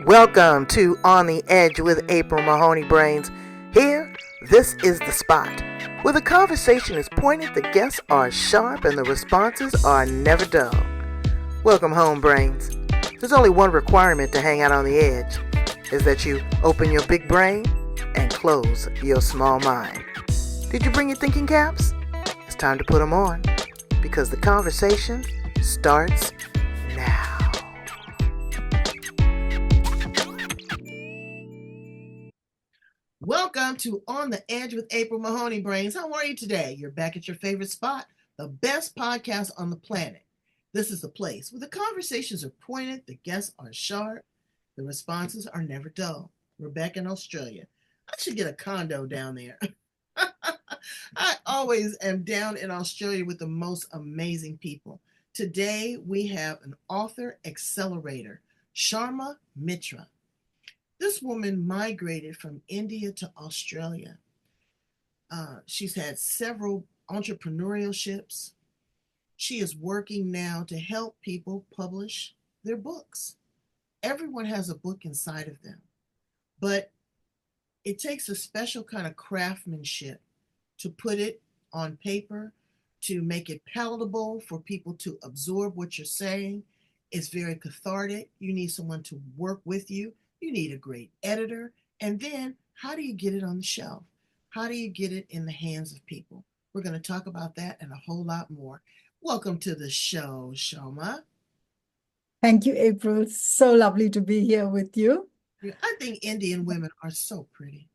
Welcome to On the Edge with April Mahoney Brains. Here, this is the spot where the conversation is pointed, the guests are sharp, and the responses are never dull. Welcome home, Brains. There's only one requirement to hang out on the edge, is that you open your big brain and close your small mind. Did you bring your thinking caps? It's time to put them on, because the conversation starts now. Welcome to On the Edge with April Mahoney Brains. How are you today? You're back at your favorite spot, the best podcast on the planet. This is the place where the conversations are pointed, the guests are sharp, the responses are never dull. We're back in Australia. I should get a condo down there. I always am down in Australia with the most amazing people. Today we have an author accelerator, Shoma Mittra. This woman migrated from India to Australia. She's had several entrepreneurships. She is working now to help people publish their books. Everyone has a book inside of them, but it takes a special kind of craftsmanship to put it on paper, to make it palatable for people to absorb what you're saying. It's very cathartic. You need someone to work with you. You need a great editor. And then how do you get it on the shelf? How do you get it in the hands of people? We're going to talk about that and a whole lot more. Welcome to the show, Shoma. Thank you, April. So lovely to be here with you. I think Indian women are so pretty.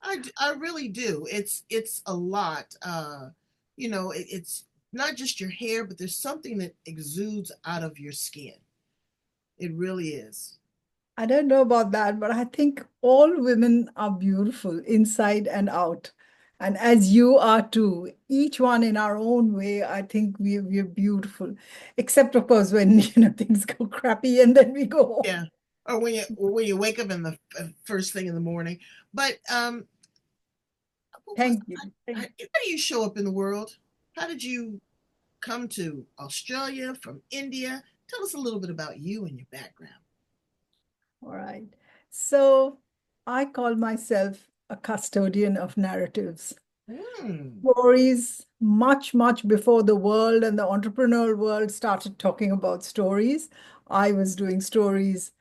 I really do. It's a lot. It's not just your hair, but there's something that exudes out of your skin. It really is. I don't know about that, but I think all women are beautiful inside and out. And as you are too, each one in our own way, I think we're beautiful. Except, of course, when things go crappy and then we go home. Yeah. Or when you wake up in the first thing in the morning. But Thank you. How do you show up in the world? How did you come to Australia from India? Tell us a little bit about you and your background. All right. So I call myself a custodian of narratives. Stories much, much before the world and the entrepreneurial world started talking about stories. I was doing stories.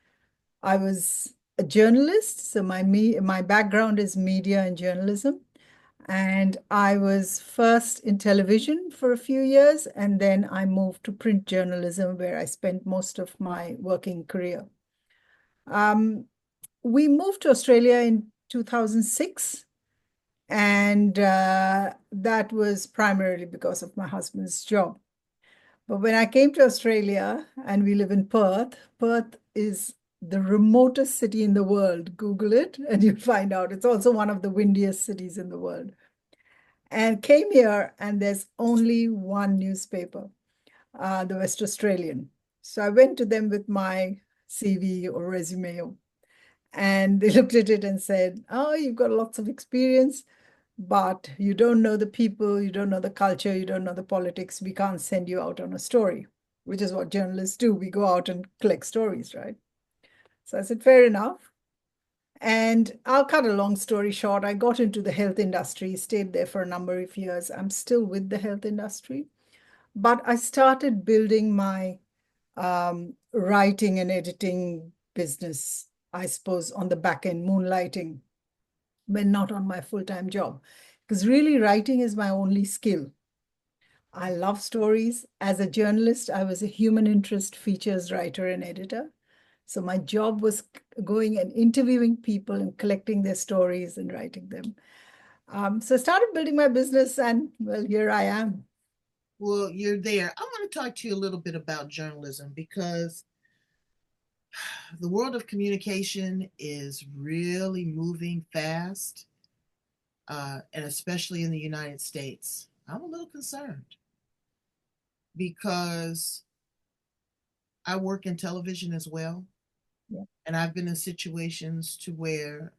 I was a journalist. So my background is media and journalism. And I was first in television for a few years, and then I moved to print journalism, where I spent most of my working career. We moved to Australia in 2006, and that was primarily because of my husband's job. But when I came to Australia, and we live in Perth, Perth is the remotest city in the world. Google it, and you'll find out. It's also one of the windiest cities in the world. And came here, and there's only one newspaper, the West Australian. So I went to them with my CV or resume, and they looked at it and said, "Oh, you've got lots of experience, but you don't know the people, you don't know the culture, you don't know the politics. We can't send you out on a story," which is what journalists do. We go out and collect stories, right? So I said, fair enough. And I'll cut a long story short. I got into the health industry, stayed there for a number of years. I'm still with the health industry, but I started building my writing and editing business, I suppose, on the back end, moonlighting, when not on my full-time job. Because really, writing is my only skill. I love stories. As a journalist, I was a human interest features writer and editor. So my job was going and interviewing people and collecting their stories and writing them. So I started building my business, and well, here I am. Well, you're there. I want to talk to you a little bit about journalism, because the world of communication is really moving fast, and especially in the United States. I'm a little concerned because I work in television as well. Yeah. And I've been in situations to where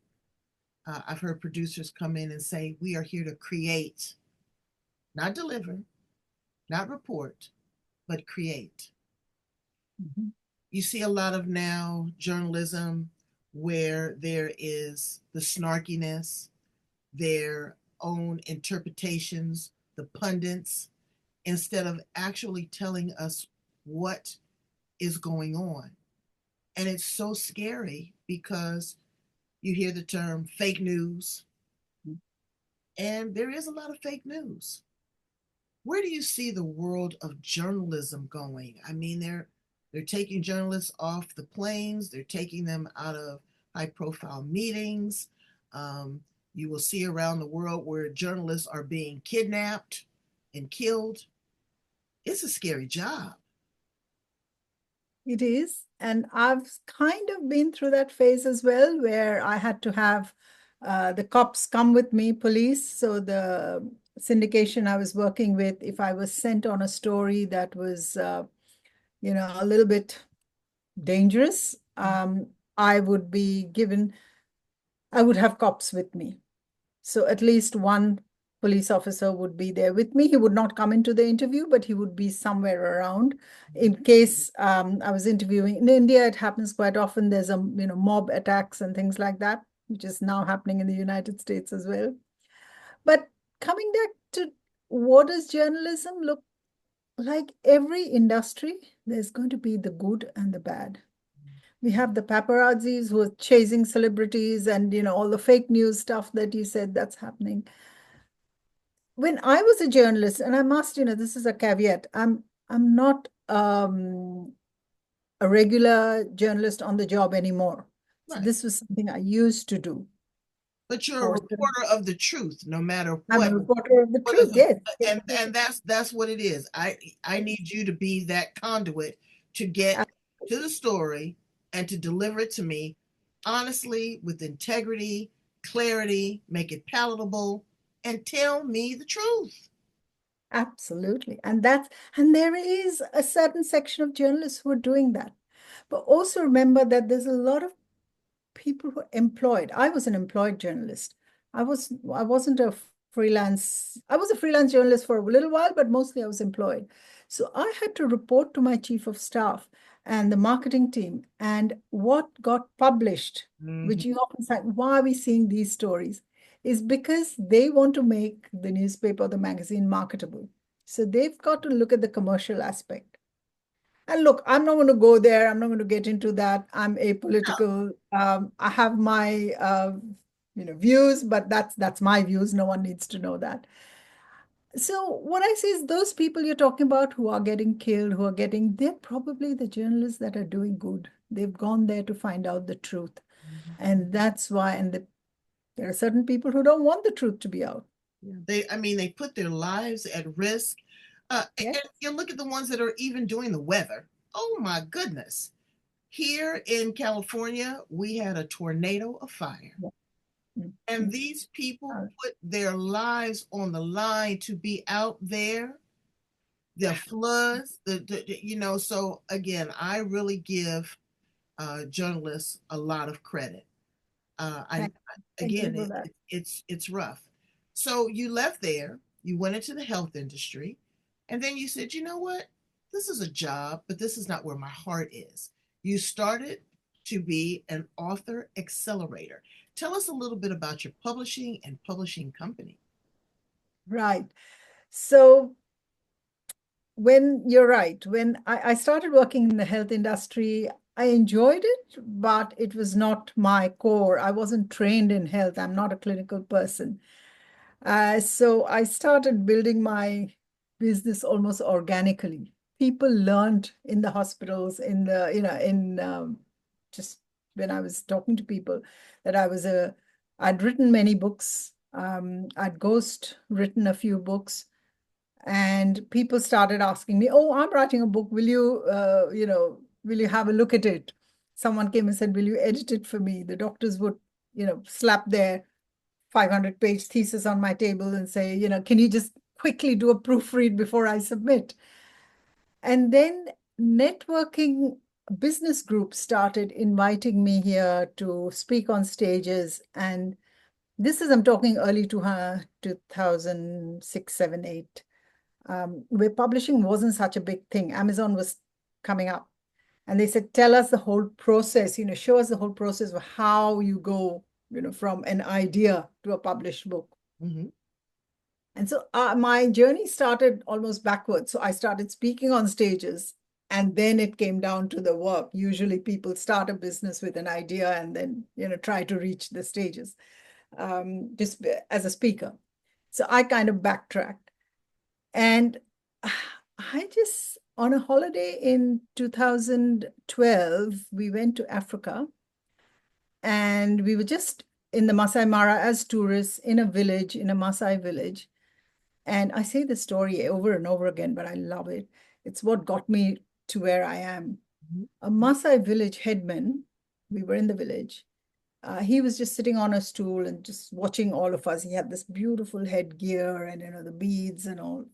I've heard producers come in and say, we are here to create, not deliver, not report, but create. you see a lot of now journalism where there is the snarkiness, their own interpretations, the pundits, instead of actually telling us what is going on. And it's so scary because you hear the term fake news, and there is a lot of fake news. Where do you see the world of journalism going? I mean, they're taking journalists off the planes, they're taking them out of high profile meetings. Um, you will see around the world where journalists are being kidnapped and killed. It's a scary job. It is. And I've kind of been through that phase as well, where I had to have the cops come with me, police. So the syndication I was working with, if I was sent on a story that was, a little bit dangerous, I would be given, I would have cops with me. So at least one police officer would be there with me. He would not come into the interview, but he would be somewhere around in case I was interviewing. In India, it happens quite often. There's mob attacks and things like that, which is now happening in the United States as well. But coming back to what does journalism look like? Every industry, there's going to be the good and the bad. We have the paparazzis who are chasing celebrities and, all the fake news stuff that you said that's happening. When I was a journalist, and I must, this is a caveat, I'm not a regular journalist on the job anymore. So Right. this was something I used to do. But you're a reporter of the truth, no matter I'm what. a reporter of the truth, yes. And that's what it is. I need you to be that conduit to get to the story and to deliver it to me honestly, with integrity, clarity, make it palatable, and tell me the truth. Absolutely. And there is a certain section of journalists who are doing that. But also remember that there's a lot of people who are employed. I was an employed journalist. I wasn't a freelance. I was a freelance journalist for a little while, but mostly I was employed. So I had to report to my chief of staff and the marketing team and what got published, which you often say, why are we seeing these stories? Is because they want to make the newspaper or the magazine marketable. So they've got to look at the commercial aspect. And look, I'm not going to go there. I'm not going to get into that. I'm apolitical. I have my views, but that's my views. No one needs to know that. So what I say is those people you're talking about who are getting killed, they're probably the journalists that are doing good. They've gone there to find out the truth. And that's why, there are certain people who don't want the truth to be out. They put their lives at risk. Yes. And you look at the ones that are even doing the weather. Oh my goodness. Here in California, we had a tornado of fire. And these people put their lives on the line to be out there. The floods, so again, I really give journalists a lot of credit. Again, it's rough. So you left there, you went into the health industry, and then you said, you know what? This is a job, but this is not where my heart is. You started to be an author accelerator. Tell us a little bit about your publishing and publishing company. Right. So you're right, when I started working in the health industry, I enjoyed it, but it was not my core. I wasn't trained in health. I'm not a clinical person. So I started building my business almost organically. People learned in the hospitals, just when I was talking to people that I'd written many books. I'd ghost written a few books. And people started asking me, "Oh, I'm writing a book. Will you have a look at it?" Someone came and said, "Will you edit it for me?" The doctors would, slap their 500-page thesis on my table and say, "Can you just quickly do a proofread before I submit?" And then networking business groups started inviting me here to speak on stages. And I'm talking early 2006, 7, 8. Where publishing wasn't such a big thing. Amazon was coming up. And they said, tell us the whole process, show us the whole process of how you go, from an idea to a published book. Mm-hmm. And so my journey started almost backwards. So I started speaking on stages, and then it came down to the work. Usually people start a business with an idea and then, try to reach the stages just as a speaker. So I kind of backtracked. And I just, on a holiday in 2012, we went to Africa, and we were just in the Masai Mara as tourists in a village, in a Masai village. And I say the story over and over again, but I love it. It's what got me to where I am. Mm-hmm. A Masai village headman, we were in the village. He was just sitting on a stool and just watching all of us. He had this beautiful headgear and, the beads and all.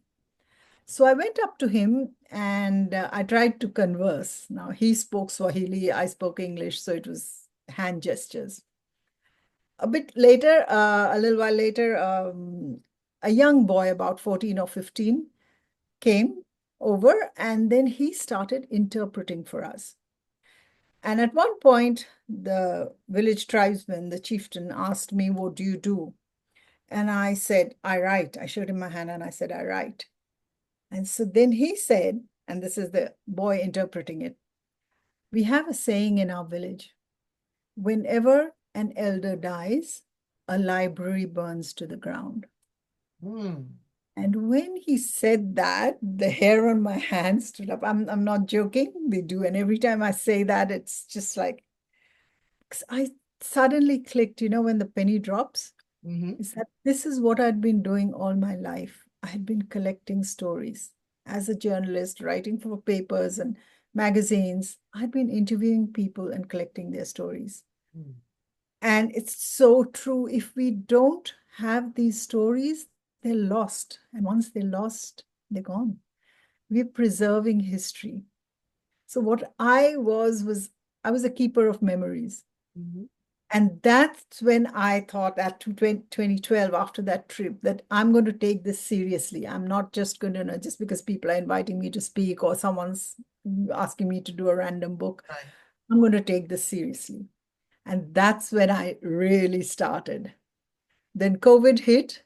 So I went up to him and I tried to converse. Now, he spoke Swahili, I spoke English, so it was hand gestures. A bit later, a little while later, a young boy, about 14 or 15, came over, and then he started interpreting for us. And at one point, the village tribesman, the chieftain, asked me, what do you do? And I said, I write. I showed him my hand and I said, I write. And so then he said, and this is the boy interpreting it, we have a saying in our village, whenever an elder dies, a library burns to the ground. Mm. And when he said that, the hair on my hand stood up. I'm not joking, they do. And every time I say that, it's just like, I suddenly clicked, when the penny drops, Mm-hmm. is that this is what I'd been doing all my life. I had been collecting stories as a journalist, writing for papers and magazines. I'd been interviewing people and collecting their stories. Mm. And it's so true. If we don't have these stories, they're lost. And once they're lost, they're gone. We're preserving history. So what I was I was a keeper of memories. Mm-hmm. And that's when I thought at 2012, after that trip, that I'm going to take this seriously. I'm not just going to, just because people are inviting me to speak or someone's asking me to do a random book, Right. I'm going to take this seriously. And that's when I really started. Then COVID hit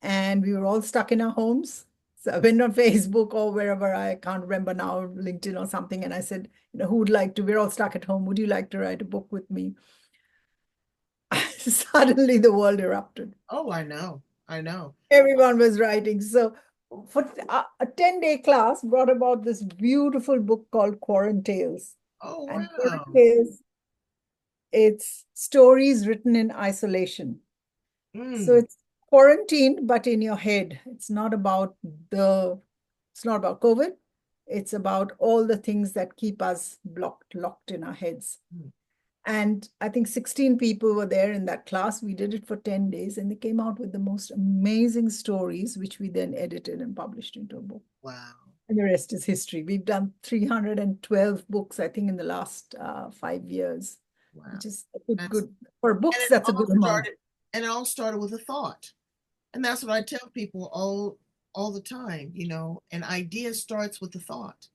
and we were all stuck in our homes. So I went on Facebook or wherever, I can't remember now, LinkedIn or something. And I said, who would like to, we're all stuck at home. Would you like to write a book with me? Suddenly the world erupted. Oh, I know. I know. Everyone was writing. So for a 10-day class brought about this beautiful book called Quarantales. Oh, And wow. Quarantales, it's stories written in isolation. So Mm. it's quarantined, but in your head. It's not about COVID. It's about all the things that keep us locked in our heads. Mm. And I think 16 people were there in that class. We did it for 10 days and they came out with the most amazing stories, which we then edited and published into a book. Wow. And the rest is history. We've done 312 books, I think, in the last 5 years, Wow. which is That's good. For books, it that's a all good amount. started, and it all started with a thought. And that's what I tell people all the time, an idea starts with a thought.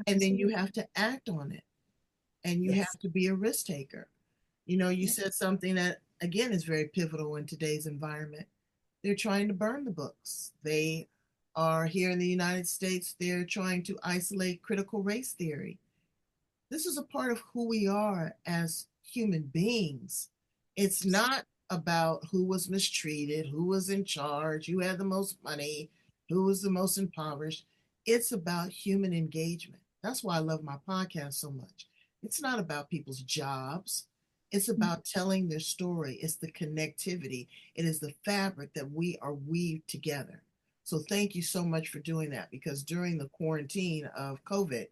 And then you Absolutely. have to act on it. And you Yes. have to be a risk taker. You Yeah. said something that again is very pivotal in today's environment. They're trying to burn the books. They are here in the United States, they're trying to isolate critical race theory. This is a part of who we are as human beings. It's not about who was mistreated, who was in charge, who had the most money, who was the most impoverished. It's about human engagement. That's why I love my podcast so much. It's not about people's jobs. It's about telling their story. It's the connectivity. It is the fabric that we are weaved together. So thank you so much for doing that, because during the quarantine of COVID,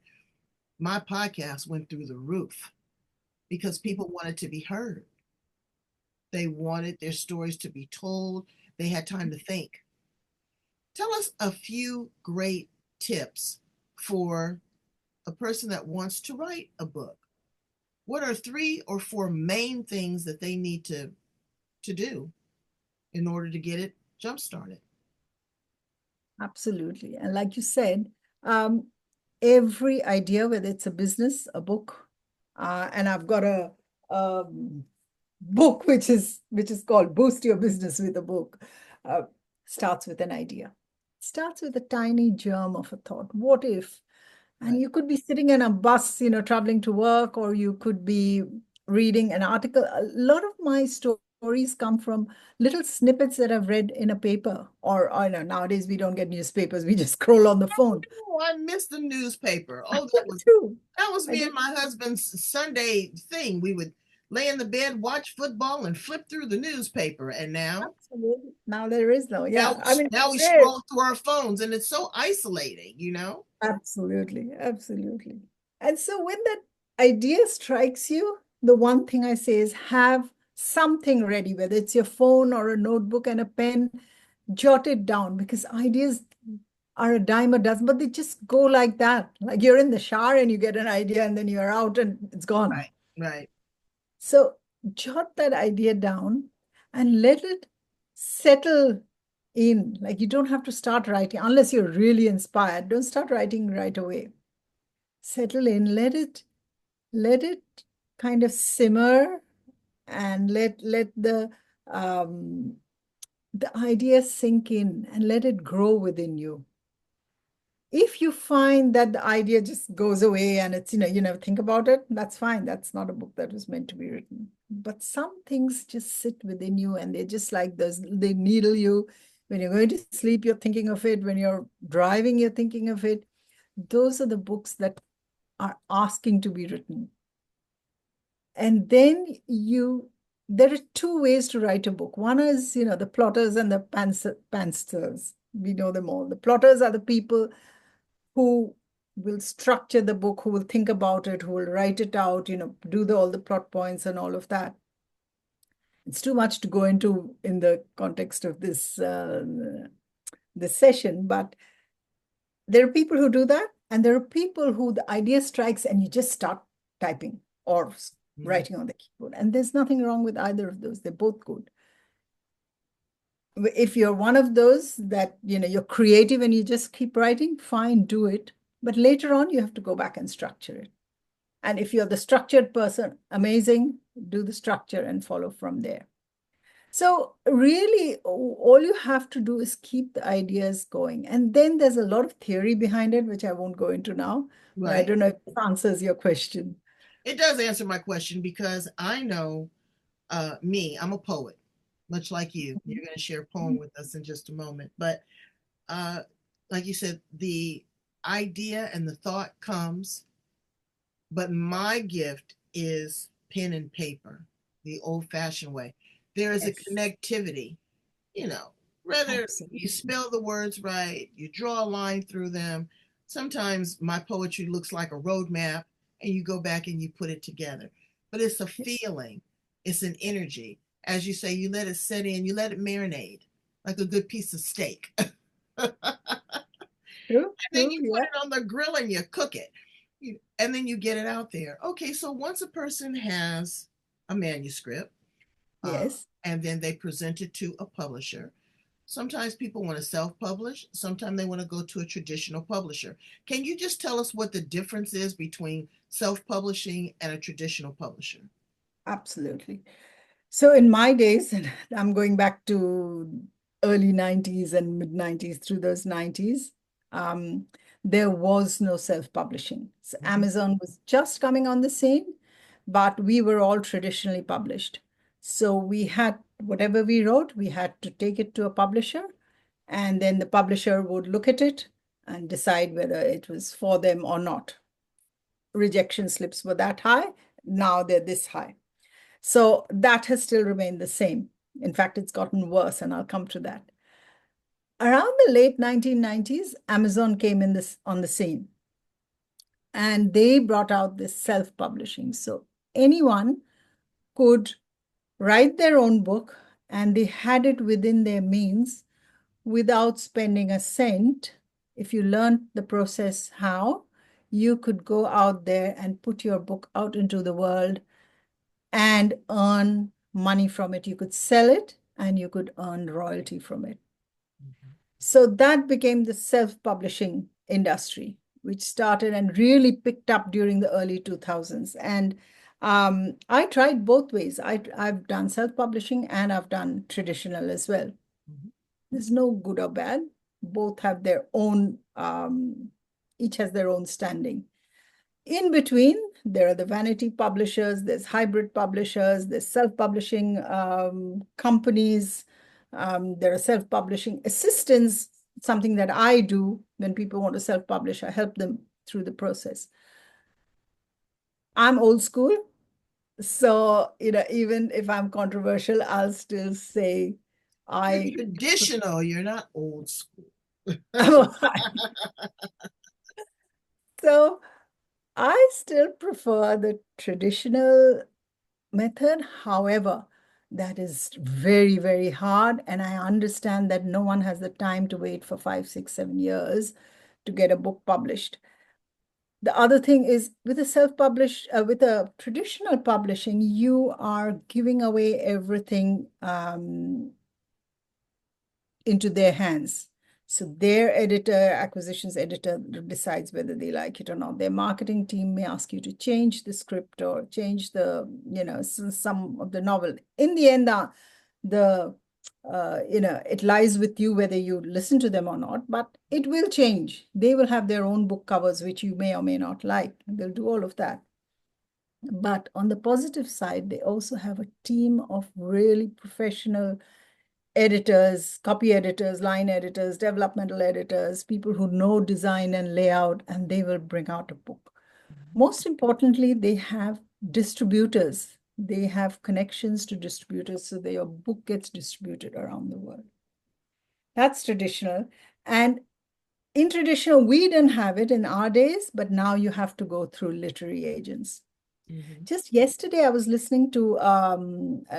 my podcast went through the roof because people wanted to be heard. They wanted their stories to be told. They had time to think. Tell us a few great tips for a person that wants to write a book. What are 3 or 4 main things that they need to do in order to get it jump started? Absolutely. And like you said, every idea, whether it's a business, a book, and I've got a book which is called Boost Your Business with a Book, starts with an idea. Starts with a tiny germ of a thought. What if? And you could be sitting in a bus, traveling to work, or you could be reading an article. A lot of my stories come from little snippets that I've read in a paper, or I know nowadays we don't get newspapers, we just scroll on the phone. Oh, I missed the newspaper. Oh, that was me and my husband's Sunday thing. We would lay in the bed, watch football, and flip through the newspaper. And Absolutely. Now there is no, yeah. I mean, now we scroll through our phones, and it's so isolating, Absolutely, absolutely. And so when that idea strikes you, the one thing I say is have something ready, whether it's your phone or a notebook and a pen, jot it down, because ideas are a dime a dozen, but they just go like that. Like you're in the shower and you get an idea and then you're out and it's gone. Right. So jot that idea down and let it settle in. Like you don't have to start writing unless you're really inspired. Don't start writing right away. Settle in, let it kind of simmer, and let the idea sink in and let it grow within you. If you find that the idea just goes away and it's, you never think about it, that's fine. That's not a book that was meant to be written. But some things just sit within you and they're just like this, they needle you. When you're going to sleep, you're thinking of it. When you're driving, you're thinking of it. Those are the books that are asking to be written. And then there are two ways to write a book. One is, the plotters and the pantsers. We know them all. The plotters are the people who will structure the book, who will think about it, who will write it out, do all the plot points and all of that. It's too much to go into in the context of this session, but there are people who do that, and there are people who the idea strikes and you just start typing or writing on the keyboard. And there's nothing wrong with either of those. They're both good. If you're one of those that, you're creative and you just keep writing, fine, do it. But later on, you have to go back and structure it. And if you're the structured person, amazing, do the structure and follow from there. So really, all you have to do is keep the ideas going. And then there's a lot of theory behind it, which I won't go into now. Right. I don't know if it answers your question. It does answer my question, because I know I'm a poet, much like you. You're going to share a poem with us in just a moment. But like you said, the idea and the thought comes, but my gift is pen and paper, the old-fashioned way. There is a connectivity, whether Absolutely. You spell the words right, you draw a line through them. Sometimes my poetry looks like a roadmap, and you go back and you put it together. But it's a feeling, it's an energy. As you say, you let it set in, you let it marinate like a good piece of steak. And then you put it on the grill and you cook it. And then you get it out there. Okay, so once a person has a manuscript, yes, and then they present it to a publisher. Sometimes people want to self-publish. Sometimes they want to go to a traditional publisher. Can you just tell us what the difference is between self-publishing and a traditional publisher? Absolutely. So in my days, and I'm going back to early 90s and mid 90s, through those 90s, there was no self-publishing. So Amazon was just coming on the scene, but we were all traditionally published. So we had whatever we wrote, we had to take it to a publisher, and then the publisher would look at it and decide whether it was for them or not. Rejection slips were that high. Now they're this high. So that has still remained the same. In fact, it's gotten worse, and I'll come to that. Around the late 1990s, Amazon came on the scene, and they brought out this self-publishing. So anyone could write their own book, and they had it within their means without spending a cent. If you learned the process how, you could go out there and put your book out into the world and earn money from it. You could sell it and you could earn royalty from it. So that became the self-publishing industry. which started and really picked up during the early 2000s. And I tried both ways. I've done self-publishing and I've done traditional as well. Mhm. There's no good or bad. Both have their own, each has their own standing. In between, there are the vanity publishers, there's hybrid publishers, there's self-publishing companies, there are self-publishing assistants, something that I do when people want to self-publish. I help them through the process. I'm old school, so even if I'm controversial, I'll still say You're I. traditional, you're not old school. So I still prefer the traditional method. However, that is very, very hard. And I understand that no one has the time to wait for 5, 6, 7 years to get a book published. The other thing is with a self-published, with a traditional publishing, you are giving away everything into their hands. So their editor, acquisitions editor, decides whether they like it or not. Their marketing team may ask you to change the script or change the, some of the novel. In the end, it lies with you whether you listen to them or not, but it will change. They will have their own book covers, which you may or may not like. They'll do all of that. But on the positive side, they also have a team of really professional editors, copy editors, line editors, developmental editors, people who know design and layout, and they will bring out a book. Most importantly, they have distributors. They have connections to distributors so that your book gets distributed around the world. That's traditional. And in traditional, we didn't have it in our days, but now you have to go through literary agents. Mhm. Just yesterday, I was listening to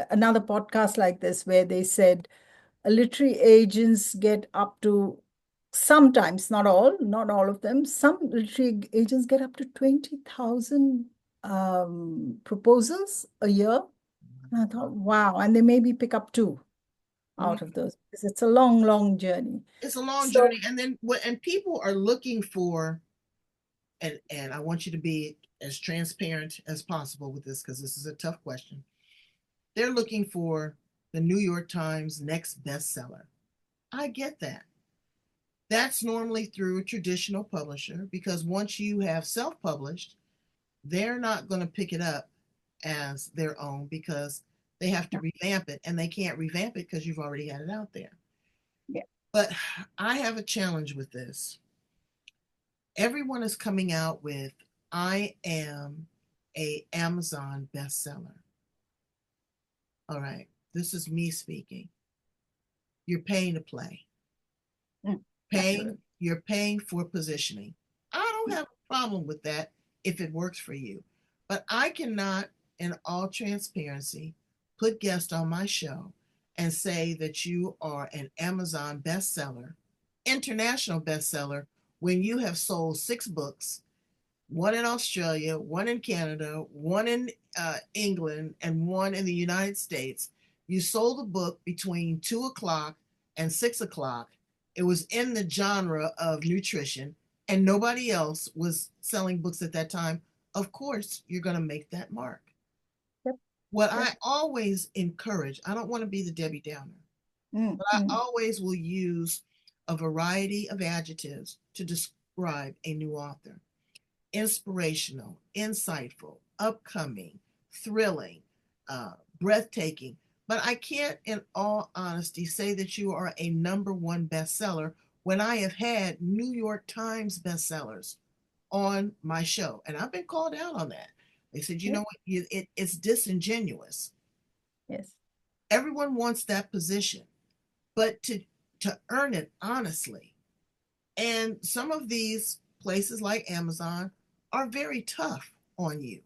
another podcast like this where they said literary agents get up to sometimes, not all of them, some literary agents get up to 20,000 proposals a year. And I thought, wow, and they maybe pick up two Mhm. out of those because it's a long, long journey. It's a long So, journey. And then and people are looking for, and I want you to be as transparent as possible with this because this is a tough question. They're looking for the New York Times next bestseller. I get that. That's normally through a traditional publisher because once you have self published, they're not going to pick it up as their own because they have to revamp it and they can't revamp it because you've already had it out there. yeah. But I have a challenge with this. Everyone is coming out with, I am a Amazon bestseller. All right, this is me speaking. You're paying to play. Absolutely. You're paying for positioning. I don't have a problem with that if it works for you. But I cannot, in all transparency, put guests on my show and say that you are an Amazon bestseller, international bestseller, when you have sold 6 books, one in Australia, one in Canada, one in England, and one in the United States. You sold a book between 2 o'clock and 6 o'clock. It was in the genre of nutrition, and nobody else was selling books at that time. Of course, you're going to make that mark. Yep. What Yep. I always encourage, I don't want to be the Debbie Downer, but I Mm. always will use a variety of adjectives to describe a new author: inspirational, insightful, upcoming, thrilling, breathtaking. But I can't, in all honesty, say that you are a #1 bestseller when I have had New York Times bestsellers on my show. And I've been called out on that. They said, you know Yep. what, it's disingenuous. Yes. Everyone wants that position, but to earn it honestly. And some of these places like Amazon are very tough on you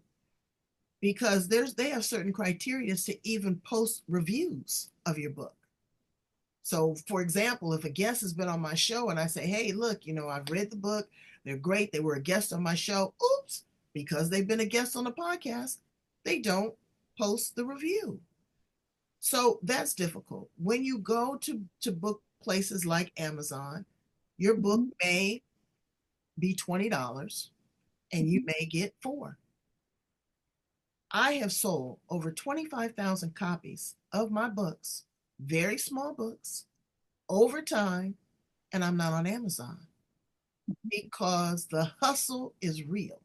because they have certain criteria to even post reviews of your book. So, for example, if a guest has been on my show and I say, hey, look, I've read the book, they're great, they were a guest on my show, oops, because they've been a guest on the podcast, they don't post the review. So that's difficult. When you go to book places like Amazon, your book Mhm. may be $20 and you may get 4. I have sold over 25,000 copies of my books, very small books, over time, and I'm not on Amazon because the hustle is real.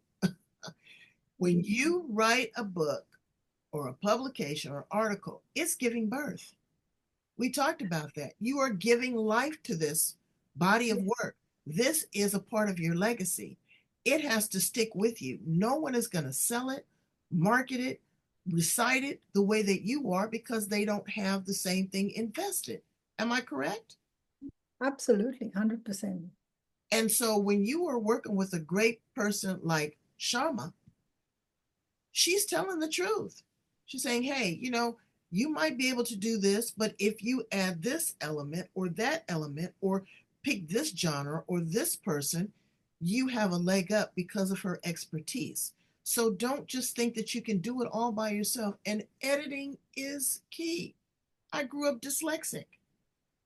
When you write a book or a publication or article, it's giving birth. We talked about that. You are giving life to this body of work. This is a part of your legacy. It has to stick with you. No one is going to sell it, market it, recite it the way that you are because they don't have the same thing invested. Am I correct? Absolutely, 100%. And so when you are working with a great person like Shoma, she's telling the truth. She's saying, hey, you might be able to do this, but if you add this element or pick this genre or this person, you have a leg up because of her expertise. So don't just think that you can do it all by yourself. And editing is key. I grew up dyslexic.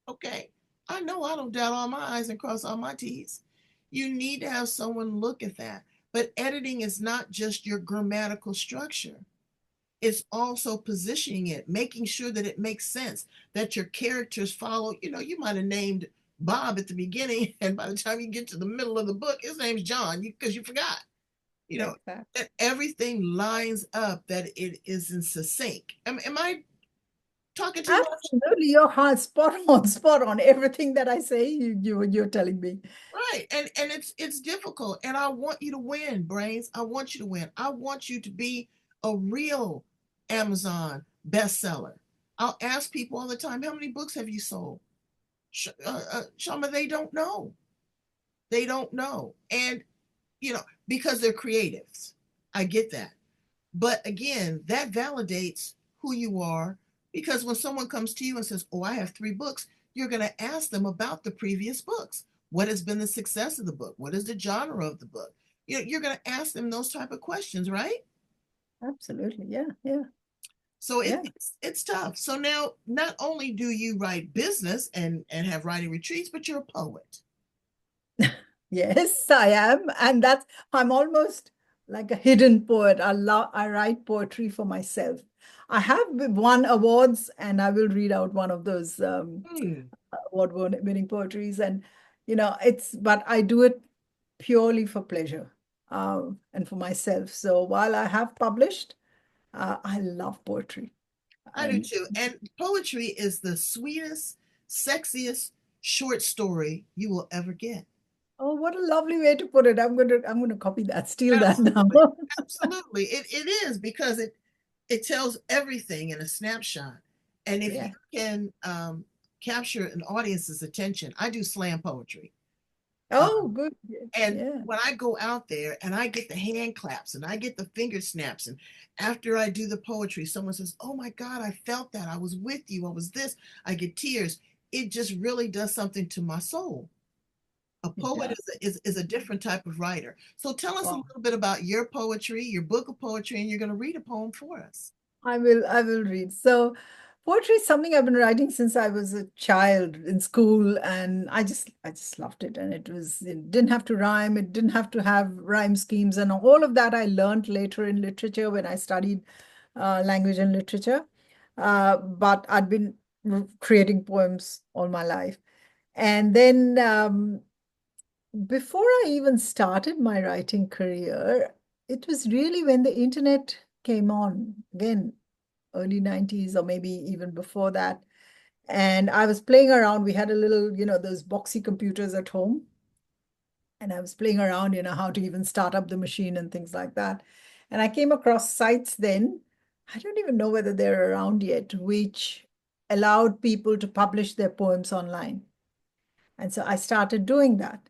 Okay. I know I don't dot all my I's and cross all my T's. You need to have someone look at that. But editing is not just your grammatical structure. It's also positioning it, making sure that it makes sense, that your characters follow. You might have named Bob at the beginning, and by the time you get to the middle of the book, his name's John because you forgot. Exactly. That everything lines up, that it isn't succinct. Am I talking too much? Absolutely, you're spot on. Everything that I say, you're telling me. Right. And it's difficult. And I want you to win, Brains. I want you to win. I want you to be a real Amazon bestseller. I'll ask people all the time, how many books have you sold? Shama, they don't know. They don't know. And, because they're creatives. I get that. But again, that validates who you are because when someone comes to you and says, oh, I have 3 books, you're going to ask them about the previous books. What has been the success of the book? What is the genre of the book? You're going to ask them those type of questions, right? Absolutely. Yeah. So Yeah. it's tough. So now, not only do you write business and have writing retreats, but you're a poet. Yes, I am. And I'm almost like a hidden poet. I write poetry for myself. I have won awards, and I will read out one of those Hmm. award-winning poetries. And, but I do it purely for pleasure and for myself. So while I have published, I love poetry. I do And too. And poetry is the sweetest, sexiest short story you will ever get. oh, what a lovely way to put it. I'm gonna copy that, steal that now. Absolutely. Absolutely. It is because it tells everything in a snapshot. And if you Yeah. can capture an audience's attention, I do slam poetry. Oh, Um, good. and Yeah. when I go out there and I get the hand claps and I get the finger snaps, and after I do the poetry, someone says, oh my God, I felt that. I was with you. I was this. I get tears. It just really does something to my soul. A It poet does. is a different type of writer. So tell us a Wow. little bit about your poetry, your book of poetry, and you're going to read a poem for us. I will read. So poetry is something I've been writing since I was a child in school, and I just loved it. And it didn't have to rhyme, it didn't have to have rhyme schemes, and all of that I learned later in literature when I studied language and literature. But I'd been creating poems all my life. And then before I even started my writing career, it was really when the internet came on, again, early 90s or maybe even before that. And I was playing around. We had a little, those boxy computers at home. And I was playing around, how to even start up the machine and things like that. And I came across sites then, I don't even know whether they're around yet, which allowed people to publish their poems online. And so I started doing that.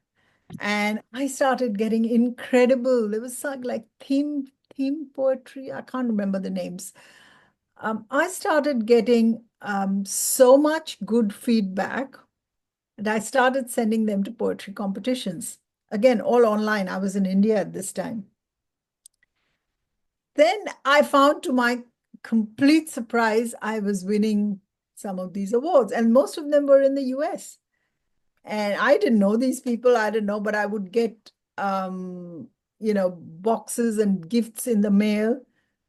And I started getting incredible. There was some like theme poetry. I can't remember the names. I started getting so much good feedback, and I started sending them to poetry competitions. Again, all online. I was in India at this time. Then I found, to my complete surprise, I was winning some of these awards, and most of them were in the US. And I didn't know these people, I didn't know, but I would get boxes and gifts in the mail,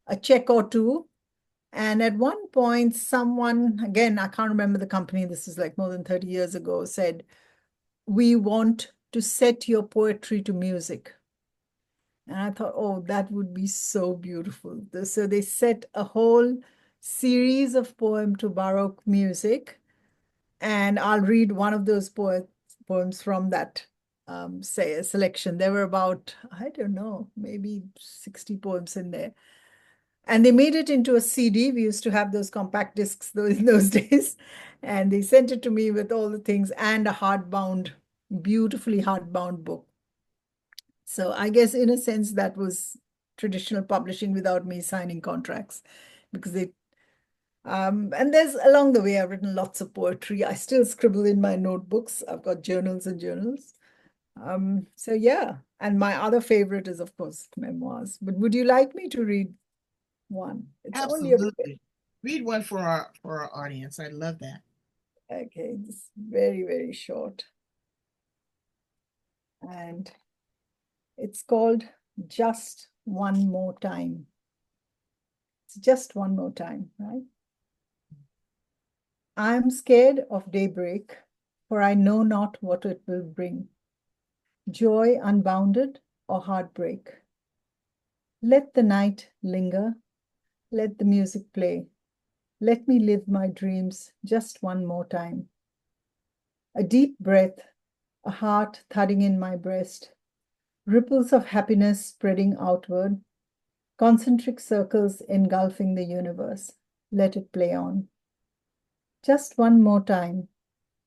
a check or two. And at one point, someone, again, I can't remember the company, this is like more than 30 years ago, said, "We want to set your poetry to music." And I thought, oh, that would be so beautiful. So they set a whole series of poems to Baroque music. And I'll read one of those poems from that say a selection. There were about, I don't know, maybe 60 poems in there. And they made it into a CD. We used to have those compact discs in those days. And they sent it to me with all the things and a hardbound, beautifully hardbound book. So I guess in a sense that was traditional publishing without me signing contracts, because and there's along the way I've written lots of poetry. I still scribble in my notebooks. I've got journals and journals. So yeah, and my other favorite is of course memoirs. But would you like me to read one? It's only a bit. Absolutely. Read one for our audience. I love that. Okay, it's very, very short. And it's called Just One More Time. It's just one more time, right? I'm scared of daybreak, for I know not what it will bring. Joy unbounded or heartbreak. Let the night linger. Let the music play. Let me live my dreams just one more time. A deep breath, a heart thudding in my breast, ripples of happiness spreading outward, concentric circles engulfing the universe. Let it play on. Just one more time.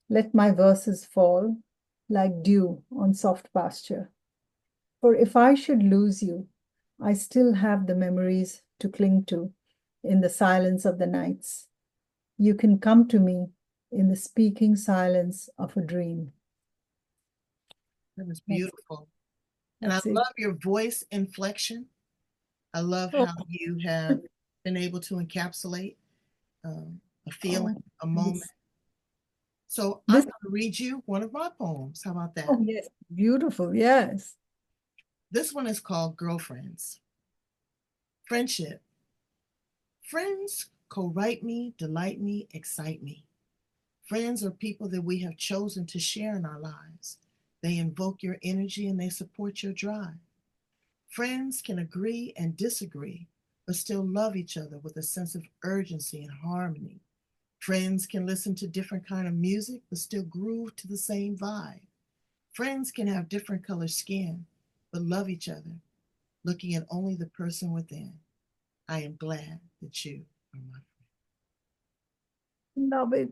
Let my verses fall like dew on soft pasture. For if I should lose you, I still have the memories to cling to in the silence of the nights. You can come to me in the speaking silence of a dream. That was beautiful. And I That's it. love your voice inflection. I love Oh, how you have been able to encapsulate a feeling, a moment. So I'm this, going to read you one of my poems. How about that? oh yes, beautiful, yes. This one is called Girlfriends. Friendship. Friends co-write me, delight me, excite me. Friends are people that we have chosen to share in our lives. They invoke your energy and they support your drive. Friends can agree and disagree, but still love each other with a sense of urgency and harmony. Friends can listen to different kind of music, but still groove to the same vibe. Friends can have different color skin, but love each other, looking at only the person within. I am glad that you are my friend. Love it.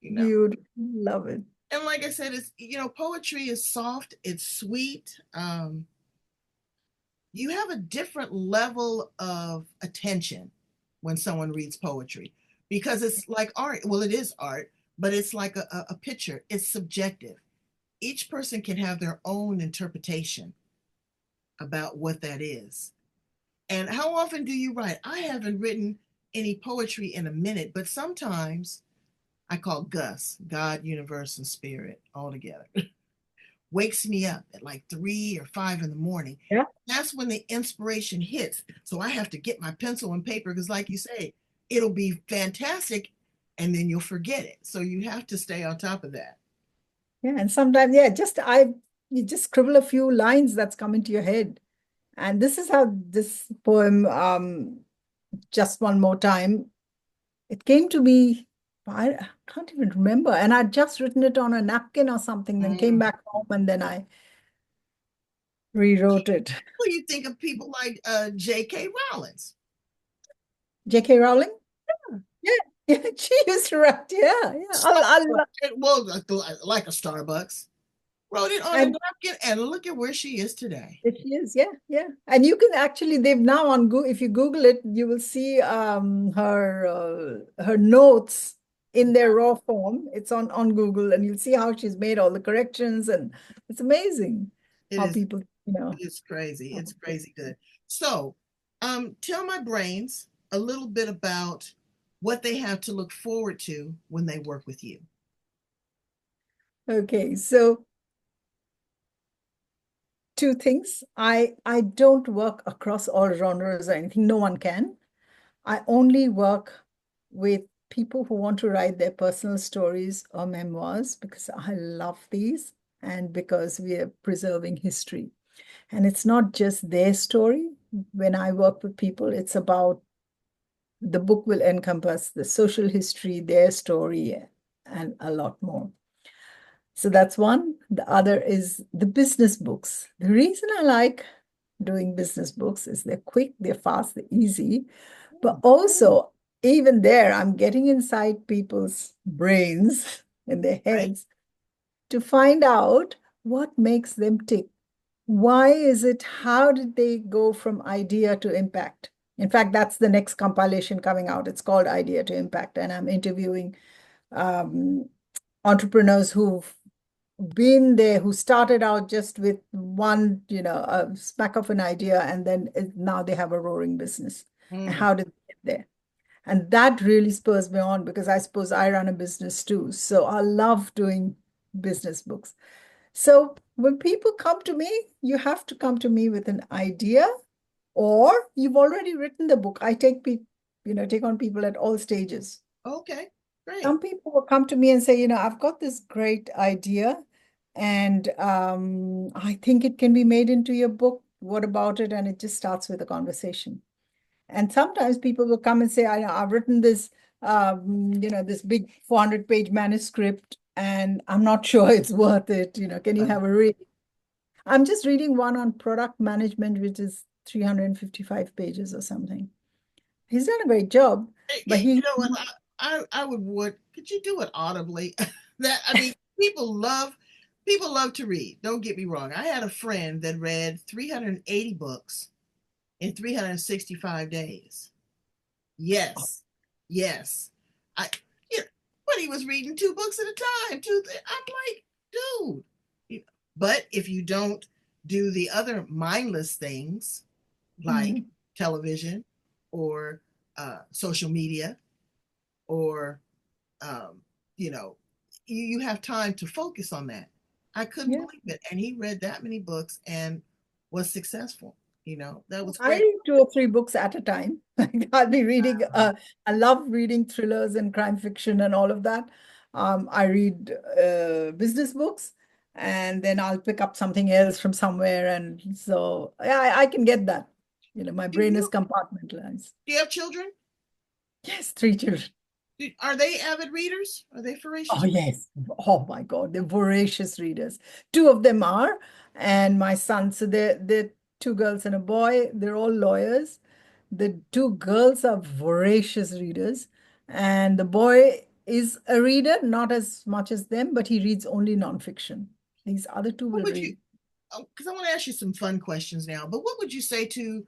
You know, Beautiful. Love it. and like I said, it's poetry is soft, it's sweet. You have a different level of attention when someone reads poetry because it's like art. Well, it is art, but it's like a picture. It's subjective. Each person can have their own interpretation about what that is. And how often do you write? I haven't written any poetry in a minute, but sometimes I call Gus, God, universe, and spirit all together. Wakes me up at like 3 or 5 in the morning. Yeah. That's when the inspiration hits. So I have to get my pencil and paper because, like you say, it'll be fantastic and then you'll forget it. So you have to stay on top of that. Yeah. And sometimes, yeah, you just scribble a few lines that's come into your head. And this is how this poem, Just One More Time, it came to me, I can't even remember. And I'd just written it on a napkin or something, then came back home and then I rewrote it. What do you think of people like J.K. Rowling's? J.K. Rowling? Yeah, yeah, she used to write. Yeah, yeah. Well, like a Starbucks. Wrote it on a And napkin, and look at where she is today. it is, yeah, yeah. And you can actually, they've now on Google, if you Google it, you will see her notes in their raw form. It's on Google, and you'll see how she's made all the corrections, and it's amazing It how is people, it's crazy. oh, It's crazy good. So, tell my brains a little bit about what they have to look forward to when they work with you. okay. So two things. I don't work across all genres or anything. No one can. I only work with people who want to write their personal stories or memoirs because I love these and because we are preserving history. And it's not just their story. When I work with people, it's about the book will encompass the social history, their story, and a lot more. So that's one. The other is the business books. The reason I like doing business books is they're quick, they're fast, they're easy, but also even there, I'm getting inside people's brains and their Right. heads to find out what makes them tick. Why is it? How did they go from idea to impact? In fact, that's the next compilation coming out. It's called Idea to Impact, and I'm interviewing um, entrepreneurs who've been there, who started out just with one, a smack of an idea, and then now they have a roaring business. And Mm. how did they get there? And that really spurs me on because I suppose I run a business too. So I love doing business books. So when people come to me, you have to come to me with an idea or you've already written the book. I take people, take on people at all stages. Okay, great. Some people will come to me and say, I've got this great idea and I think it can be made into your book. What about it? And it just starts with a conversation. And sometimes people will come and say, I've written this, this big 400-page manuscript, and I'm not sure it's worth it. Can you Uh, have a read? I'm just reading one on product management, which is 355 pages or something. He's done a great job, but you know what? I would could you do it audibly? That I mean, people love to read. Don't get me wrong. I had a friend that read 380 books in 365 days. Yes, yes. I yeah, but he was reading two books at a time. I'm like, dude. But if you don't do the other mindless things like Mhm. television or social media or um, you know, you have time to focus on that. I couldn't Yeah. believe it. And he read that many books and was successful. That was I great. read 2 or 3 books at a time. I'll be reading, I love reading thrillers and crime fiction and all of that. I read business books and then I'll pick up something else from somewhere. And so yeah, I can get that. My Do brain is you compartmentalized. do you have children? Yes, 3 children. Are they avid readers? Are they Oh, voracious? yes. Oh, my God. They're voracious readers. Two of them are. And my son, so they're 2 girls and a boy. They're all lawyers. The 2 girls are voracious readers. And the boy is a reader, not as much as them, but he reads only nonfiction. These other two What will would you, read. because I want to ask you some fun questions now, but what would you say to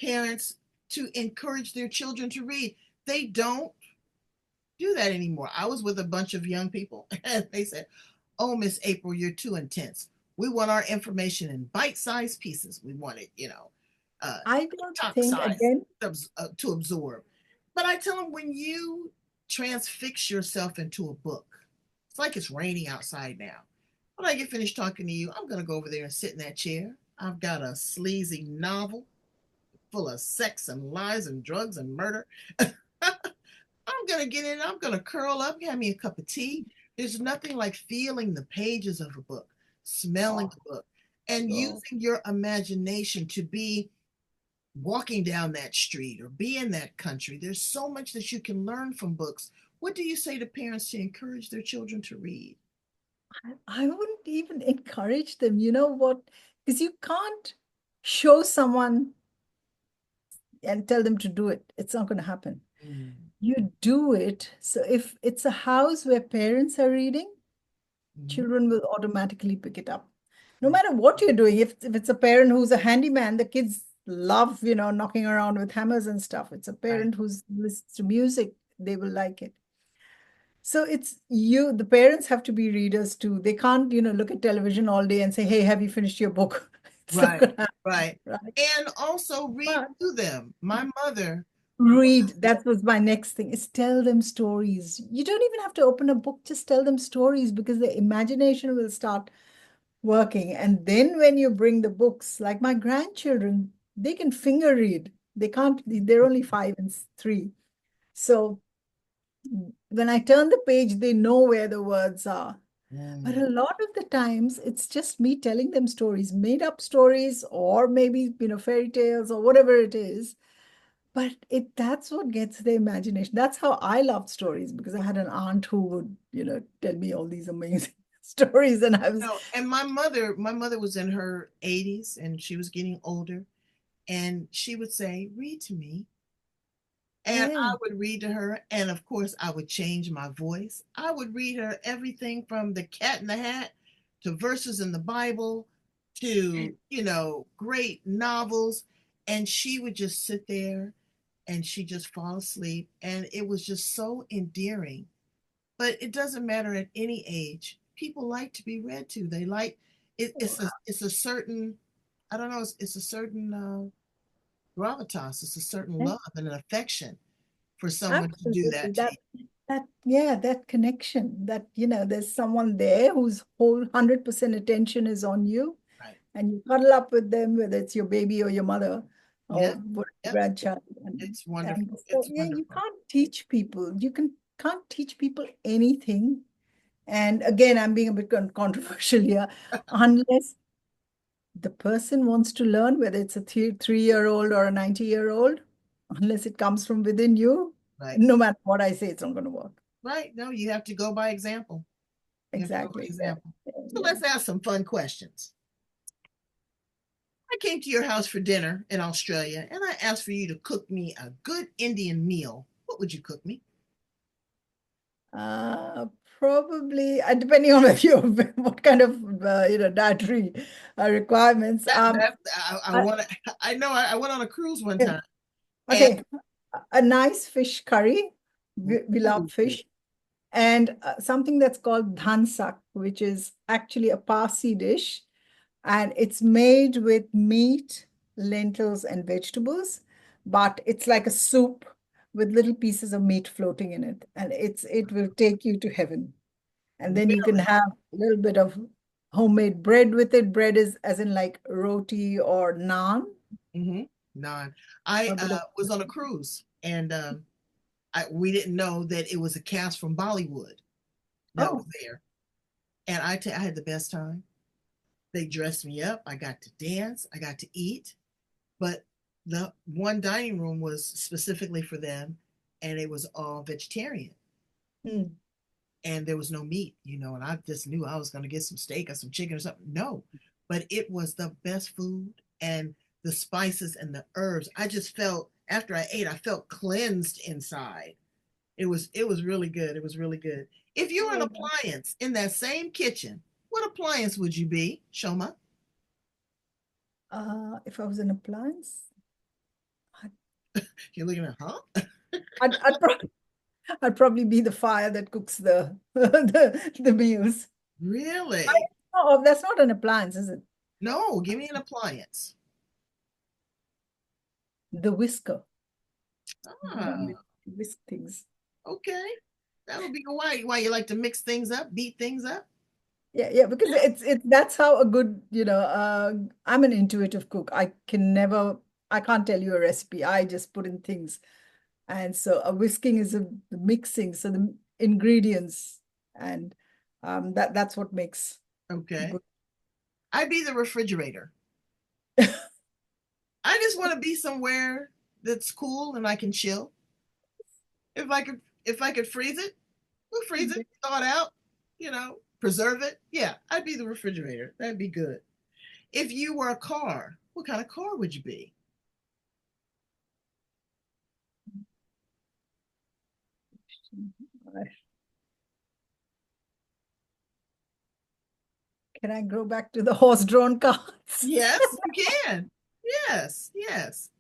parents to encourage their children to read? They don't do that anymore. I was with a bunch of young people and they said, "Oh, Miss April, you're too intense. We want our information in bite-sized pieces. We want it, uh, I don't TikTok think, size again, to absorb." But I tell them when you transfix yourself into a book, it's like it's raining outside now. When I get finished talking to you, I'm going to go over there and sit in that chair. I've got a sleazy novel full of sex and lies and drugs and murder. I'm going to get in, I'm going to curl up, have me a cup of tea. There's nothing like feeling the pages of a book, smelling oh, the book, and so using your imagination to be walking down that street or be in that country. There's so much that you can learn from books. What do you say to parents to encourage their children to read? I wouldn't even encourage them. You know what? Because you can't show someone and tell them to do it. It's not going to happen. Mm-hmm. You do it. So if it's a house where parents are reading, children will automatically pick it up. No matter what you're doing, if it's a parent who's a handyman, the kids love, knocking around with hammers and stuff. It's a Right. parent who's listens to music, they will like it. So it's you, the parents have to be readers too. They can't, look at television all day and say, hey, have you finished your book? It's not Right, gonna happen, right. right? And also read But to them. My mother read, that was my next thing, is tell them stories. You don't even have to open a book, just tell them stories because the imagination will start working. And then when you bring the books, like my grandchildren, they can finger read. They can't, they're only 5 and 3. So when I turn the page, they know where the words are. But Mm. a lot of the times, it's just me telling them stories, made up stories, or maybe, fairy tales or whatever it is. But that's what gets their imagination. That's how I loved stories, because I had an aunt who would, tell me all these amazing stories. And I was, No, and my mother was in her 80s and she was getting older, and she would say, "Read to me." And yeah, I would read to her, and of course, I would change my voice. I would read her everything from The Cat in the Hat to verses in the Bible to, great novels. And she would just sit there and she just fall asleep. And it was just so endearing. But it doesn't matter at any age. People like to be read to. They like it. It's a certain, I don't know. It's a certain gravitas. It's a certain yeah, love and an affection for someone to do absolutely. that to you. That connection, that, there's someone there whose whole 100% attention is on you, Right. and you cuddle up with them, whether it's your baby or your mother or Yep. Yep. grandchild. It's And wonderful. so, It's yeah, you wonderful. can't teach people. Can't teach people anything. And again, I'm being a bit controversial here, unless the person wants to learn, whether it's a 3-year-old or a 90-year-old, unless it comes from within you, Right. no matter what I say, it's not going to work. Right. No, you have to go by example. You have to go by Exactly. Yeah. example. Yeah. So Yeah. let's ask some fun questions. I came to your house for dinner in Australia and I asked for you to cook me a good Indian meal. What would you cook me? Uh, Probably, depending on if you what kind of dietary requirements. I I, want to. I know. I went on a cruise one yeah, time, and okay, a nice fish curry. We love ooh, fish, and something that's called dhansak, which is actually a Parsi dish, and it's made with meat, lentils, and vegetables, but it's like a soup with little pieces of meat floating in it, and it will take you to heaven. And then you can really? have a little bit of homemade bread with it. Bread is as in like roti or naan, Mm-hmm. None. I a bit of, was on a cruise, and we didn't know that it was a cast from Bollywood that was oh, there. And I had the best time. They dressed me up. I got to dance. I got to eat. But the one dining room was specifically for them, and it was all vegetarian. mm, And there was no meat, and I just knew I was going to get some steak or some chicken or something. No, but it was the best food, and the spices and the herbs. I just felt after I ate, I felt cleansed inside. It was really good. It was really good. If you were an yeah. appliance in that same kitchen, what appliance would you be, Shoma? If I was an appliance, I'd, You're looking at, huh? I'd, I'd, probably, I'd probably be the fire that cooks the the meals. I, Really? oh, that's not an appliance, is it? No, give me an appliance. The whisker, the one Ah, with whisk things. okay. That'll be why you like to mix things up, beat things up. Yeah, yeah, because it's that's how a good, I'm an intuitive cook. I can't tell you a recipe. I just put in things. And so a whisking is a mixing, so the ingredients, and that's what makes Okay. good. I'd be the refrigerator. I just want to be somewhere that's cool and I can chill. If I could freeze it, we'll freeze it, thaw it out, preserve it. Yeah, I'd be the refrigerator. That'd be good. If you were a car, what kind of car would you be? Can I go back to the horse-drawn cars? Yes, you can. Yes, yes.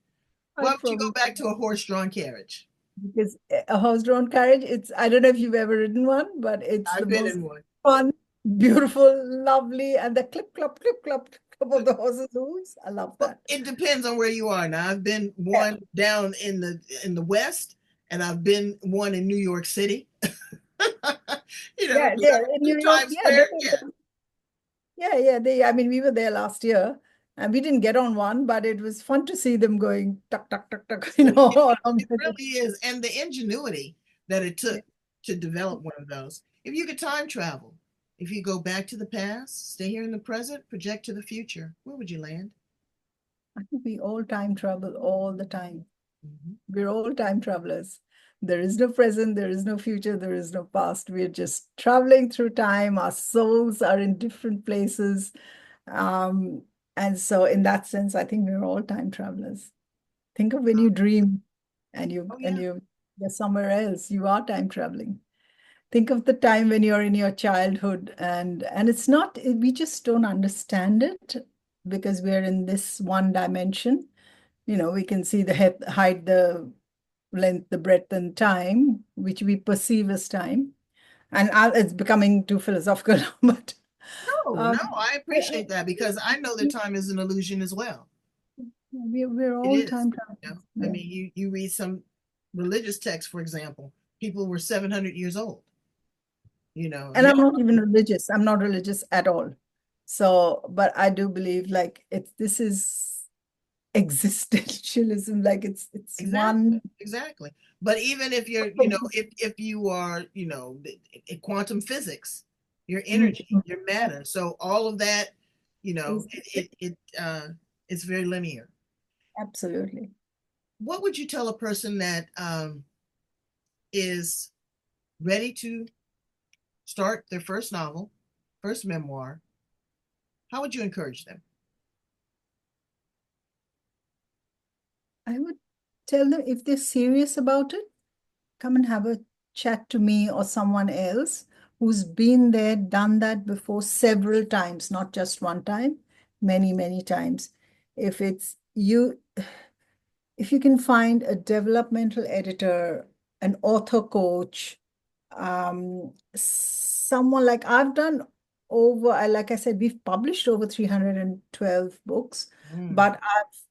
Why I'd would you go probably back to a horse-drawn carriage? because a horse-drawn carriage, I don't know if you've ever ridden one, but it's the I've been most in one. fun, beautiful, lovely, and the clip, clop of the horse's hooves. I love Well, that. it depends on where you are. Now, I've been Yeah, one down in the West, and I've been one in New York City. yeah, To yeah. In New York, Times yeah, Square. Yeah, I mean, we were there last year and we didn't get on one, but it was fun to see them going tuck, tuck, tuck, tuck, along It the- really is. And the ingenuity that it yeah. took to develop one of those. If you could time travel, if you go back to the past, stay here in the present, project to the future, where would you land? I think we all time travel all the time. Mhm. We're all time travelers. There is no present, there is no future, there is no past. We're just traveling through time. Our souls are in different places. Um, and so in that sense, I think we're all time travelers. Think of when you dream and Oh, yeah. you're somewhere else, you are time traveling. Think of the time when you're in your childhood and it's not, we just don't understand it because we're in this one dimension. We can see the head, height, the length, the breadth, and time, which we perceive as time. And it's becoming too philosophical, but No, no, um, I appreciate that because I know that time is an illusion as well. we're It all is. time You know, travelers. I Yeah. mean, you read some religious texts, for example, people were 700 years old, And now. I'm not even religious. I'm not religious at all. So, but I do believe like this is existentialism, like it's Exactly, one. exactly. But even if you're, if you are, in quantum physics, your Mm, energy, your matter, so all of that, is it's very linear. absolutely. What would you tell a person that is ready to start their first novel, first memoir? How would you encourage them? I would tell them if they're serious about it, come and have a chat to me or someone else who's been there, done that before several times, not just one time, many, many times. If it's you, if you can find a developmental editor, an author coach, someone like I've done like I said, we've published over 312 books, Mm. but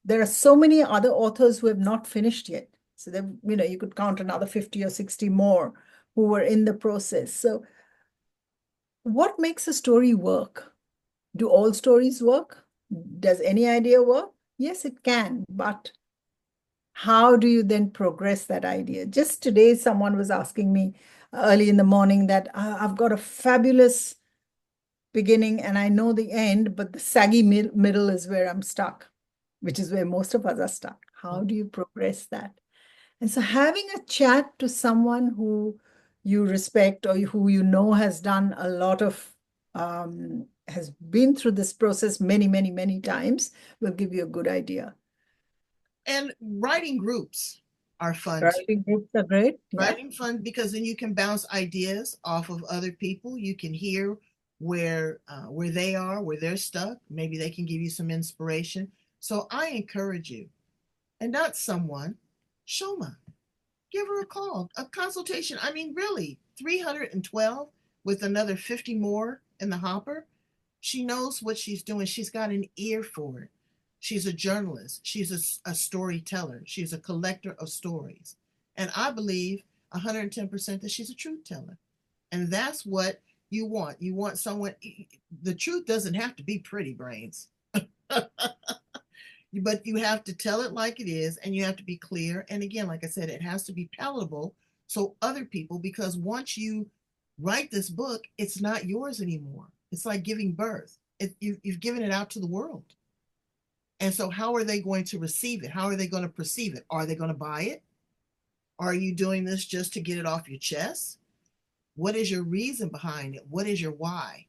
there are so many other authors who have not finished yet. So then, you could count another 50 or 60 more who were in the process. So what makes a story work? Do all stories work? Does any idea work? Yes, it can, but how do you then progress that idea? Just today, someone was asking me early in the morning that I've got a fabulous beginning and I know the end, but the saggy middle is where I'm stuck, which is where most of us are stuck. How do you progress that? And so having a chat to someone who you respect or who has done a lot of, has been through this process many, many, many times will give you a good idea. And writing groups are fun too. Writing groups are great. Yeah. Writing fun because then you can bounce ideas off of other people. You can hear where they are, where they're stuck. Maybe they can give you some inspiration. So I encourage you, and not someone, Shoma, give her a call, a consultation. I mean, really, 312 with another 50 more in the hopper. She knows what she's doing. She's got an ear for it. She's a journalist. She's a storyteller. She's a collector of stories. And I believe 110% that she's a truth teller. And that's what you want. You want someone, the truth doesn't have to be pretty, brains. But you have to tell it like it is and you have to be clear. And again, like I said, it has to be palatable so other people, because once you write this book, it's not yours anymore. It's like giving birth. You've given it out to the world. And so, how are they going to receive it? How are they going to perceive it? Are they going to buy it? Are you doing this just to get it off your chest? What is your reason behind it? What is your why?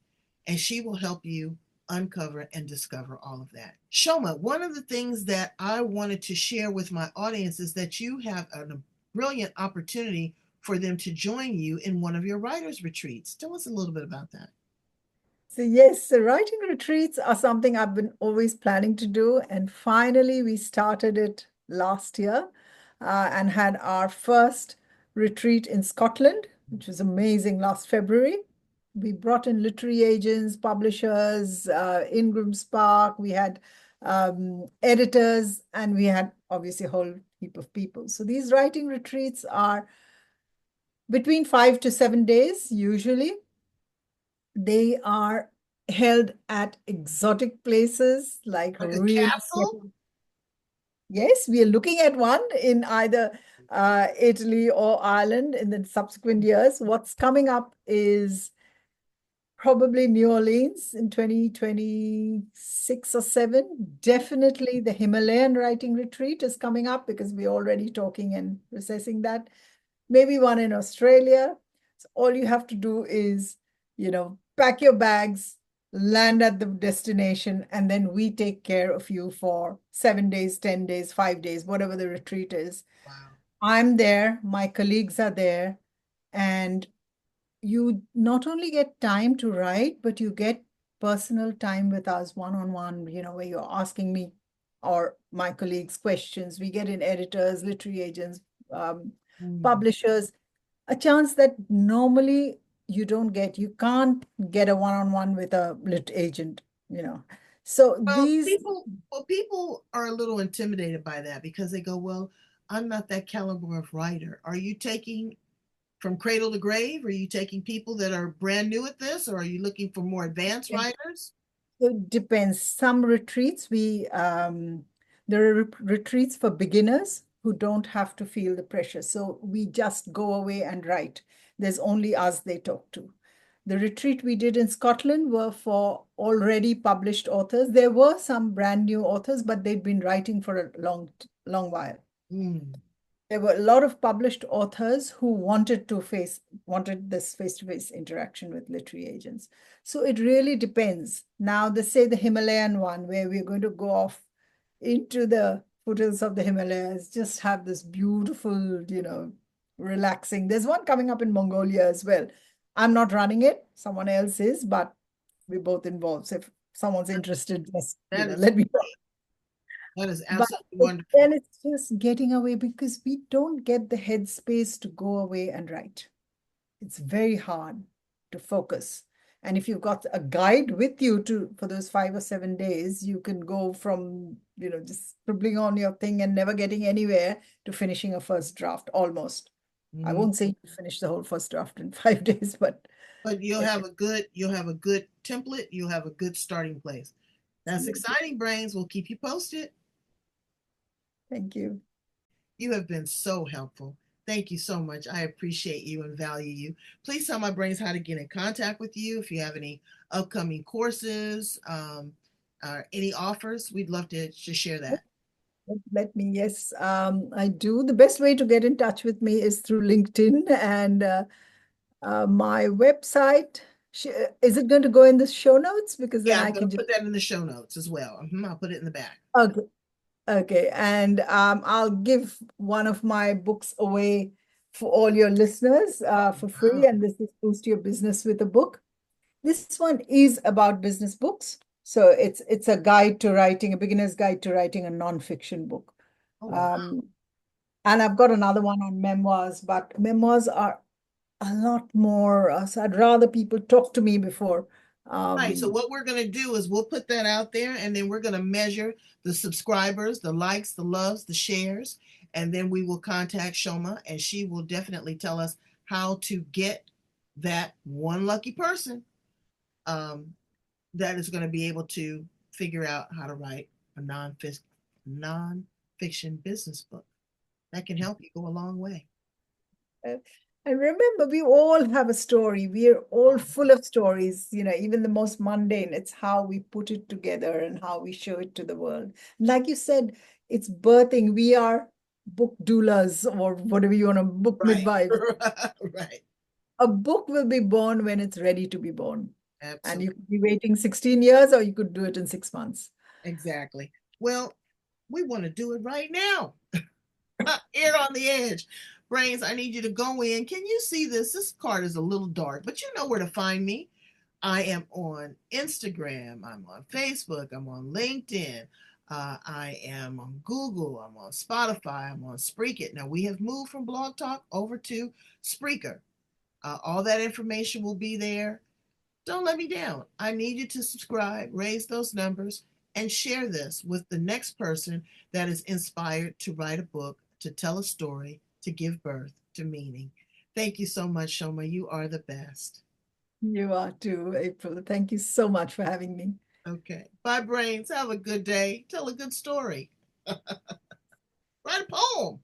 And she will help you uncover and discover all of that. Shoma, one of the things that I wanted to share with my audience is that you have a brilliant opportunity for them to join you in one of your writers' retreats. Tell us a little bit about that. So yes, the writing retreats are something I've been always planning to do. And finally, we started it last year and had our first retreat in Scotland, which was amazing last February. We brought in literary agents, publishers, Ingram Spark. We had editors, and we had obviously a whole heap of people. So these writing retreats are between 5 to 7 days, usually. They are held at exotic places, like Like a really. castle? Yes, we are looking at one in either Italy or Ireland in the subsequent years. What's coming up is probably New Orleans in 2026 or 7. Definitely the Himalayan writing retreat is coming up because we're already talking and processing that. Maybe one in Australia. So all you have to do is, pack your bags, land at the destination, and then we take care of you for 7 days, 10 days, 5 days, whatever the retreat is. Wow. I'm there, my colleagues are there, and you not only get time to write, but you get personal time with us one-on-one, where you're asking me or my colleagues questions. We get in editors, literary agents, um, Mm. publishers, a chance that normally you don't get. You can't get a one-on-one with a lit agent, you know. So Well, these, people are a little intimidated by that because they go, well, I'm not that caliber of writer. Are you taking from cradle to grave? Are you taking people that are brand new at this, or are you looking for more advanced writers? it depends. Some retreats, there are retreats for beginners who don't have to feel the pressure. So we just go away and write. There's only us they talk to. The retreat we did in Scotland were for already published authors. There were some brand new authors, but they'd been writing for a long, long while. Mm. There were a lot of published authors who wanted this face-to-face interaction with literary agents. So it really depends. Now, they say the Himalayan one, where we're going to go off into the foothills of the Himalayas, just have this beautiful, relaxing. There's one coming up in Mongolia as well. I'm not running it, someone else is, but we're both involved. So if someone's interested, just, That is let me know. that is But absolutely wonderful. then it's just getting away because we don't get the headspace to go away and write. It's very hard to focus. And if you've got a guide with you for those 5 or 7 days, you can go from, just scribbling on your thing and never getting anywhere to finishing a first draft almost. I Mhm. won't say you finish the whole first draft in 5 days, but But yeah, you'll have a good template. You'll have a good starting place. That's absolutely. exciting, Brains. We'll keep you posted. Thank you. You have been so helpful. Thank you so much. I appreciate you and value you. Please tell my brains how to get in contact with you. If you have any upcoming courses, any offers, we'd love to share that. Let me, yes, I do. The best way to get in touch with me is through LinkedIn and my website. Is it going to go in the show notes? Because then Yeah, I'm I going to can just, put that in the show notes as well. I'll put it in the back. okay. Okay. And I'll give one of my books away for all your listeners for Wow. free. And this is Boost Your Business with a Book. This one is about business books. So it's a guide to writing, a beginner's guide to writing a nonfiction book. Oh, wow. Um, And I've got another one on memoirs, but memoirs are a lot more. So I'd rather people talk to me before. Right. So Um, what we're going to do is we'll put that out there and then we're going to measure the subscribers, the likes, the loves, the shares, and then we will contact Shoma and she will definitely tell us how to get that one lucky person um, that is going to be able to figure out how to write a non-fiction business book. That can help you go a long way. and remember, we all have a story. We are all full of stories, even the most mundane. It's how we put it together and how we show it to the world. Like you said, it's birthing. We are book doulas or whatever you want to, book Right. midwives. Right. A book will be born when it's ready to be born. And you Absolutely. could be waiting 16 years or you could do it in 6 months. Exactly. Well, we want to do it right now. Here on the edge. Brains, I need you to go in. Can you see this? This card is a little dark, but you know where to find me. I am on Instagram. I'm on Facebook. I'm on LinkedIn. I am on Google. I'm on Spotify. I'm on Spreaker. Now, we have moved from Blog Talk over to Spreaker. All that information will be there. Don't let me down. I need you to subscribe, raise those numbers, and share this with the next person that is inspired to write a book, to tell a story, to give birth to meaning. Thank you so much, Shoma. You are the best. You are too, April. Thank you so much for having me. Okay. Bye, brains. Have a good day. Tell a good story. Write a poem.